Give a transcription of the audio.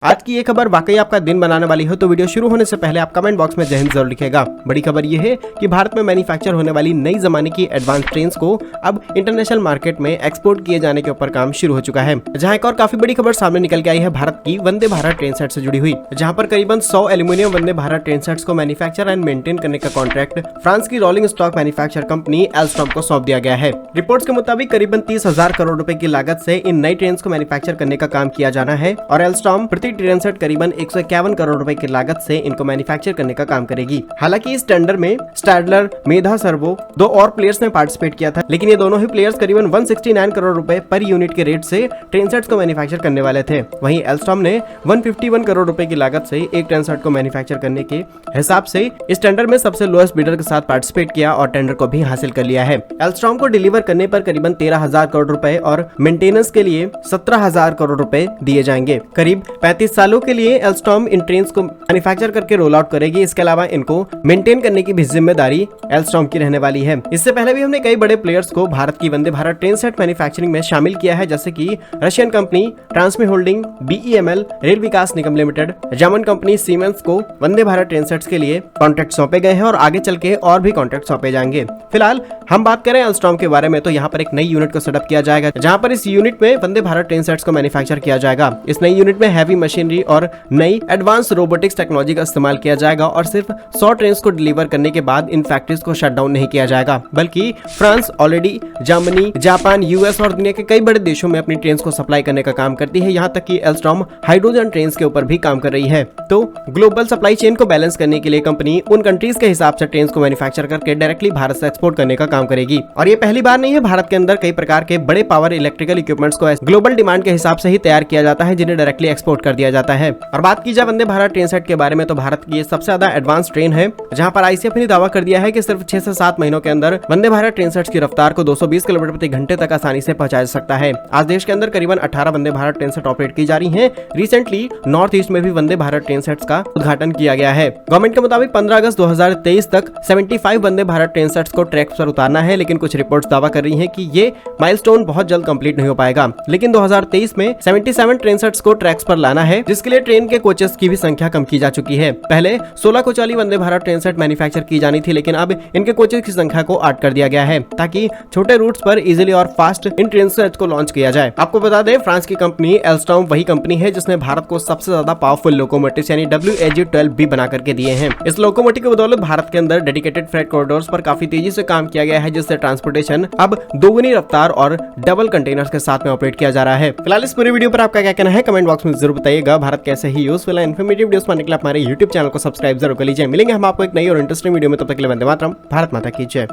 आज की ये खबर वाकई आपका दिन बनाने वाली हो तो वीडियो शुरू होने से पहले आप कमेंट बॉक्स में जय हिंद जरूर लिखेगा। बड़ी खबर ये है कि भारत में मैन्युफैक्चर होने वाली नई जमाने की एडवांस ट्रेन्स को अब इंटरनेशनल मार्केट में एक्सपोर्ट किए जाने के ऊपर काम शुरू हो चुका है। जहां एक और काफी बड़ी खबर सामने निकल के आई है भारत की वंदे भारत ट्रेन सेट से जुड़ी हुई, जहां पर करीबन 100 एल्यूमिनियम वंदे भारत ट्रेन सेट्स को मैन्युफैक्चर एंड मेंटेन करने का कॉन्ट्रैक्ट फ्रांस की rolling stock manufacture company Alstom को सौंप दिया गया है। रिपोर्ट्स के मुताबिक करीबन 30,000 करोड़ रुपए की लागत से इन नई ट्रेन को मैन्युफैक्चर करने का काम किया जाना है और एल्स्टॉम प्रति ट्रेन सेट करीबन 151 करोड़ रुपए की लागत से इनको मैन्युफैक्चर करने का काम करेगी। हालांकि इस टेंडर में स्टैडलर, मेधा सर्वो, दो और प्लेयर्स ने पार्टिसिपेट किया था, लेकिन ये दोनों ही प्लेयर्स करीबन 169 करोड़ रुपए पर यूनिट के रेट से ट्रेन सेट्स को मैन्युफैक्चर करने वाले थे। वहीं एल्स्टॉम ने 151 करोड़ रुपए की लागत से एक ट्रेन सेट को मैन्युफैक्चर करने के हिसाब से इस टेंडर में सबसे लोएस्ट बिडर के साथ पार्टिसिपेट किया और टेंडर को भी हासिल कर लिया है। एल्स्टॉम को डिलीवर करने पर करीबन 13,000 करोड़ रुपए और मेंटेनेंस के लिए 17,000 करोड़ रुपए दिए जाएंगे। करीब 35 सालों के लिए एल्स्टॉम इन ट्रेन्स को मैन्युफैक्चर करके रोल आउट करेगी। इसके अलावा इनको मेंटेन करने की भी जिम्मेदारी एल्स्टॉम की रहने वाली है। इससे पहले भी हमने कई बड़े प्लेयर्स को भारत की Vande Bharat train set manufacturing में शामिल किया है, जैसे कि Russian company Transmashholding, BEML, Rail Vikas Nigam limited, German company Siemens को वंदे भारत ट्रेन सेट्स के लिए कॉन्ट्रैक्ट सौंपे गए हैं और आगे चल के और भी कॉन्ट्रैक्ट सौंपे जाएंगे। फिलहाल हम बात करें एल्स्टॉम के बारे में तो यहाँ पर एक नई यूनिट को सेटअप किया जाएगा, जहाँ पर इस यूनिट में वंदे भारत ट्रेन सेट्स को मैन्युफैक्चर किया जाएगा। इस नई यूनिट में हैवी मशीनरी और नई एडवांस रोबोटिक्स टेक्नोलॉजी का इस्तेमाल किया जाएगा और सिर्फ 100 ट्रेन को डिलीवर करने के बाद इन फैक्ट्रीज को शट डाउन नहीं किया जाएगा, बल्कि France already Germany, Japan, US और दुनिया के कई बड़े देशों में अपनी ट्रेन को सप्लाई करने का काम करती है। यहाँ तक कि एल्स्टॉम हाइड्रोजन ट्रेन के ऊपर भी काम कर रही है। तो ग्लोबल सप्लाई चेन को बैलेंस करने के लिए कंपनी उन कंट्रीज के हिसाब से ट्रेन को मैन्युफैक्चर करके डायरेक्टली भारत से एक्सपोर्ट करने का काम करेगी। और ये पहली बार नहीं है, भारत के अंदर कई प्रकार के बड़े पावर इलेक्ट्रिकल इक्विपमेंट्स को ग्लोबल डिमांड के हिसाब से ही तैयार किया जाता है, जिन्हें डायरेक्टली एक्सपोर्ट कर दिया जाता है। और बात की जाए वंदे भारत ट्रेन सेट के बारे में तो भारत की सबसे ज्यादा एडवांस ट्रेन है, जहां पर ICF ने दावा कर दिया है कि सिर्फ 6 से 7 महीनों के अंदर वंदे भारत ट्रेन सेट्स की रफ्तार को 220 किलोमीटर प्रति घंटे तक आसानी से पहुंचा जा सकता है। आज देश के अंदर करीबन 18 वंदे भारत ट्रेन सेट ऑपरेट की जा रही हैं। रिसेंटली नॉर्थ ईस्ट में भी वंदे भारत ट्रेन सेट्स का उद्घाटन किया गया है। गवर्नमेंट के मुताबिक 15 अगस्त 2023 तक 75 वंदे भारत ट्रेन सेट्स को ट्रैक पर उतारना है, लेकिन कुछ रिपोर्ट्स दावा कर रही हैं कि ये माइलस्टोन बहुत जल्द कंप्लीट नहीं हो पाएगा। लेकिन 2023 में 77 ट्रेन सेट्स को ट्रैक्स पर लाना है, जिसके लिए ट्रेन के कोचेस की भी संख्या कम की जा चुकी है। पहले 16 कोच वाली वंदे भारत ट्रेन सेट मैन्युफैक्चर की जानी थी, लेकिन अब इनके कोचेस की संख्या को 8 कर दिया गया है, ताकि छोटे रूट्स पर इजीली और फास्ट इन ट्रेन सेट्स को लॉन्च किया जाए। आपको बता दें, फ्रांस की कंपनी एल्स्टॉम वही कंपनी है जिसने भारत को सबसे ज्यादा पावरफुल लोकोमोटिव यानी WAG-12 भी बना करके दिए हैं। इस लोकोमोटिव की बदौलत भारत के अंदर डेडिकेटेड फ्रेट कॉरिडोर्स पर काफी तेजी से काम किया गया है, जिससे ट्रांसपोर्टेशन अब दोगुनी रफ्तार और डबल कंटेनर्स के साथ में ऑपरेट किया जा रहा है। फिलहाल इस पूरी वीडियो पर आपका क्या कहना है कमेंट बॉक्स में जरूर बताइएगा। भारत कैसे ही यूजफुल इन्फॉर्मेटिव वीडियोस पाने के लिए हमारे YouTube चैनल को सब्सक्राइब जरूर कर लीजिए। मिलेंगे हम आपको एक नई और इंटरेस्टिंग वीडियो में, तब तक के लिए वंदे मातरम, भारत माता की जय।